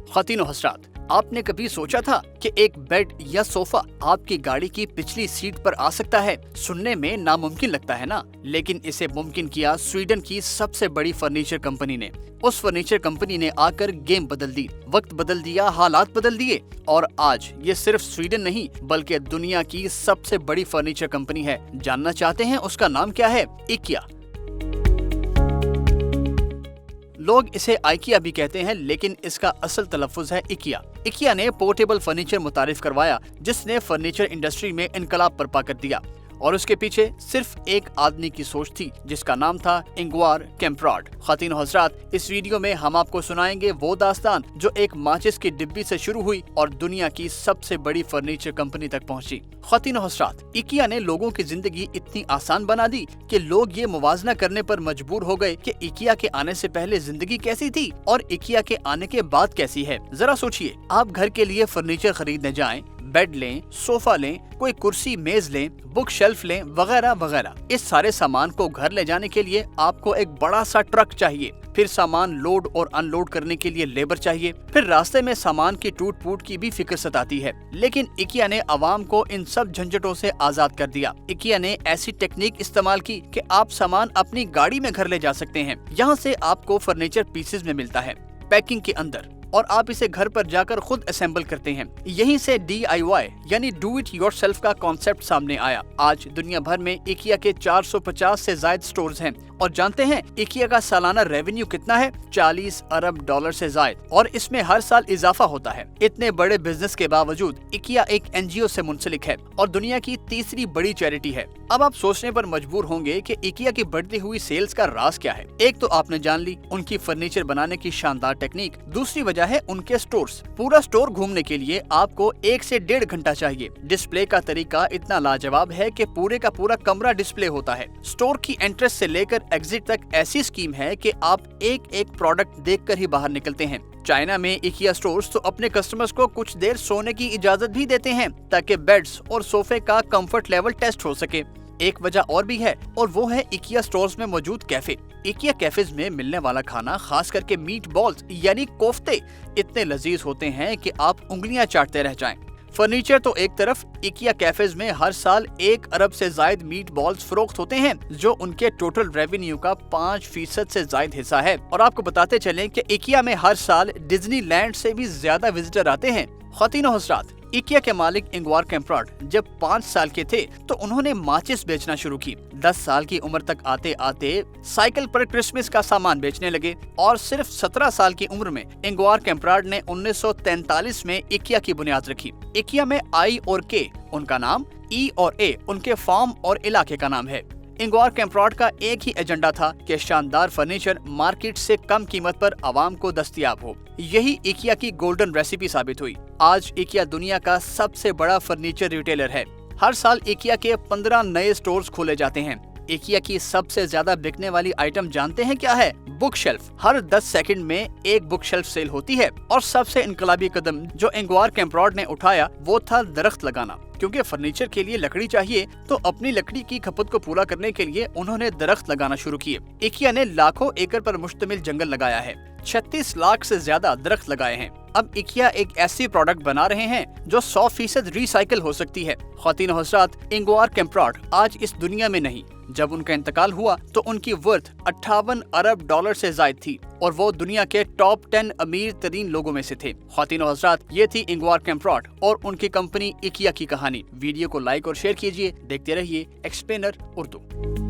ख़वातीन और हज़रात, आपने कभी सोचा था कि एक बेड या सोफा आपकी गाड़ी की पिछली सीट पर आ सकता है? सुनने में नामुमकिन लगता है ना, लेकिन इसे मुमकिन किया स्वीडन की सबसे बड़ी फर्नीचर कंपनी ने। उस फर्नीचर कंपनी ने आकर गेम बदल दी, वक्त बदल दिया, हालात बदल दिए और आज ये सिर्फ स्वीडन नहीं बल्कि दुनिया की सबसे बड़ी फर्नीचर कंपनी है। जानना चाहते हैं उसका नाम क्या है? इकिया। लोग इसे आइकिया भी कहते हैं, लेकिन इसका असल तलफ़्फ़ुज़ है इकिया। इकिया ने पोर्टेबल फर्नीचर मुतारिफ करवाया जिसने फर्नीचर इंडस्ट्री में इनकलाब बर्पा कर दिया, और उसके पीछे सिर्फ एक आदमी की सोच थी जिसका नाम था इंगवार कैम्प्राड। ख़वातीन और हज़रात, इस वीडियो में हम आपको सुनाएंगे वो दास्तान जो एक माचिस की डिब्बी से शुरू हुई और दुनिया की सबसे बड़ी फर्नीचर कंपनी तक पहुंची। ख़वातीन और हज़रात, इकिया ने लोगों की जिंदगी इतनी आसान बना दी कि लोग ये मुवाजना करने पर मजबूर हो गए कि इकिया के आने से पहले जिंदगी कैसी थी और इकिया के आने के बाद कैसी है। जरा सोचिए, आप घर के लिए फर्नीचर खरीदने जाएं, बेड लें, सोफा लें, कोई कुर्सी मेज लें, बुक शेल्फ लें, वगैरह वगैरह। इस सारे सामान को घर ले जाने के लिए आपको एक बड़ा सा ट्रक चाहिए, फिर सामान लोड और अनलोड करने के लिए लेबर चाहिए, फिर रास्ते में सामान की टूट फूट की भी फिक्र सताती है। लेकिन इकिया ने आवाम को इन सब झंझटों से आजाद कर दिया। इकिया ने ऐसी टेक्निक इस्तेमाल की कि आप सामान अपनी गाड़ी में घर ले जा सकते हैं। यहाँ से आपको फर्नीचर पीसेज में मिलता है, पैकिंग के अंदर, और आप इसे घर पर जाकर खुद असेंबल करते हैं। यहीं से DIY यानी डू इट योरसेल्फ का कॉन्सेप्ट सामने आया। आज दुनिया भर में इकिया के 450 से ज्यादा स्टोर्स हैं, और जानते हैं इकिया का सालाना रेवेन्यू कितना है? $40 अरब से ज्यादा, और इसमें हर साल इजाफा होता है। इतने बड़े बिजनेस के बावजूद इकिया एक NGO से मुंसलिक है और दुनिया की तीसरी बड़ी चैरिटी है। अब आप सोचने पर मजबूर होंगे कि इकिया की बढ़ती हुई सेल्स का राज क्या है। एक तो आपने जान ली उनकी फर्नीचर बनाने की शानदार टेक्निक, दूसरी वजह है उनके स्टोर्स। पूरा स्टोर घूमने के लिए आपको 1 से 1.5 घंटा चाहिए। डिस्प्ले का तरीका इतना लाजवाब है कि पूरे का पूरा कमरा डिस्प्ले होता है। स्टोर की एंट्रेंस से लेकर एग्जिट तक ऐसी स्कीम है कि आप एक एक प्रोडक्ट देखकर ही बाहर निकलते हैं। चाइना में इकिया स्टोर्स तो अपने कस्टमर्स को कुछ देर सोने की इजाजत भी देते हैं ताकि बेड्स और सोफे का कंफर्ट लेवल टेस्ट हो सके। एक वजह और भी है, और वो है इकिया स्टोर्स में मौजूद कैफे। इकिया कैफेज में मिलने वाला खाना, खास करके मीट बॉल्स यानी कोफ्ते, इतने लजीज होते हैं कि आप उंगलियां चाटते रह जाएं। फर्नीचर तो एक तरफ, इकिया कैफेज में हर साल 1 अरब से ज्यादा मीट बॉल्स फरोख्त होते हैं, जो उनके टोटल रेवेन्यू का 5% से ज्यादा हिस्सा है। और आपको बताते चलें कि इकिया में हर साल डिज्नीलैंड से भी ज्यादा विजिटर आते हैं। ख़वातीन और हज़रात, इकिया के मालिक इंगवार कैम्प्राड जब 5 साल के थे तो उन्होंने माचिस बेचना शुरू की। 10 साल की उम्र तक आते आते साइकिल पर क्रिसमस का सामान बेचने लगे, और सिर्फ 17 साल की उम्र में इंगवार कैम्प्राड ने 1943 में इकिया की बुनियाद रखी। इकिया में I और K उनका नाम, E और A उनके फार्म और इलाके का नाम है। इंगवार कैम्प्राड का एक ही एजेंडा था कि शानदार फर्नीचर मार्केट से कम कीमत पर आवाम को दस्तयाब हो। यही इकिया की गोल्डन रेसिपी साबित हुई। आज इकिया दुनिया का सबसे बड़ा फर्नीचर रिटेलर है। हर साल इकिया के 15 नए स्टोर्स खोले जाते हैं। इकिया की सबसे ज्यादा बिकने वाली आइटम जानते हैं क्या है? Book shelf. हर 10 सेकंड में एक बुक शेल्फ सेल होती है। और सबसे इनकलाबी कदम जो इंगवार कैम्प्राड ने उठाया वो था दरख्त लगाना, क्योंकि फर्नीचर के लिए लकड़ी चाहिए, तो अपनी लकड़ी की खपत को पूरा करने के लिए उन्होंने दरख्त लगाना शुरू किए। इकिया ने लाखों एकड़ पर मुश्तमिल जंगल लगाया है, 36 लाख से ज्यादा दरख्त लगाए हैं। अब इकिया एक ऐसी प्रोडक्ट बना रहे हैं जो 100% रिसाइकिल हो सकती है। ख़वातीन और हज़रात, इंगवार कैम्प्राड आज इस दुनिया में नहीं। जब उनका इंतकाल हुआ तो उनकी वर्थ $58 अरब से ज्यादा थी, और वो दुनिया के टॉप 10 अमीर तरीन लोगों में से थे। ख़वातीन और हज़रात, ये थी इंगवार कैम्प्राड और उनकी कंपनी इकिया की कहानी। वीडियो को लाइक और शेयर कीजिए। देखते रहिए एक्सप्लेनर उर्दू।